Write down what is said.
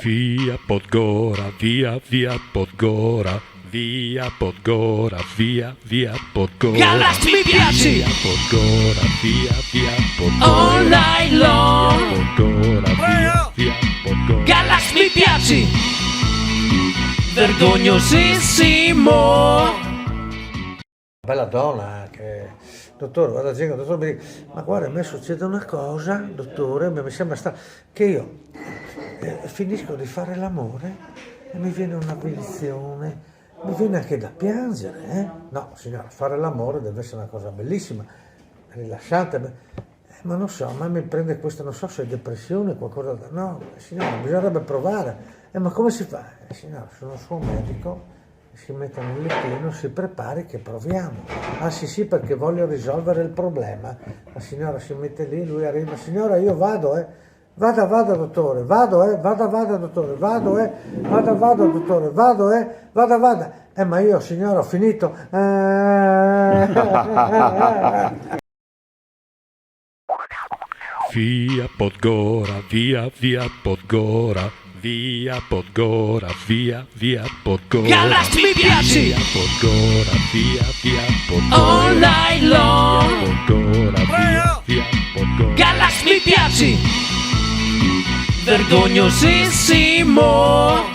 Via Podgora, via Podgora, via Podgora, via Podgora. Galax mi piaci! Via Podgora, via Podgora. All night long! Via Podgora, via Podgora. Galax mi piaci! Vergognosissimo! Bella donna che, dottore, guarda, dottore, mi dice, ma guarda, a me succede una cosa, dottore, mi sembra che io finisco di fare l'amore e mi viene un'avversione, mi viene anche da piangere, eh? No, signora, fare l'amore deve essere una cosa bellissima, rilassante, ma non so, a me mi prende questa, non so se è depressione, qualcosa da... No, signora, bisognerebbe provare, ma come si fa? Signora, sono suo medico, si mette nel lettino, si prepari che proviamo. Ah sì, perché voglio risolvere il problema. La signora si mette lì, lui arriva, signora io vado, Vada dottore, vado dottore, vada dottore, vada. Ma io signora ho finito. Via Podgora, via Podgora, via Podgora, via Podgora. Galax mi piaci! Via Podgora, via Podgora. All night long! Via Podgora, via Podgora. Galax mi piaci! Vergognosissimo!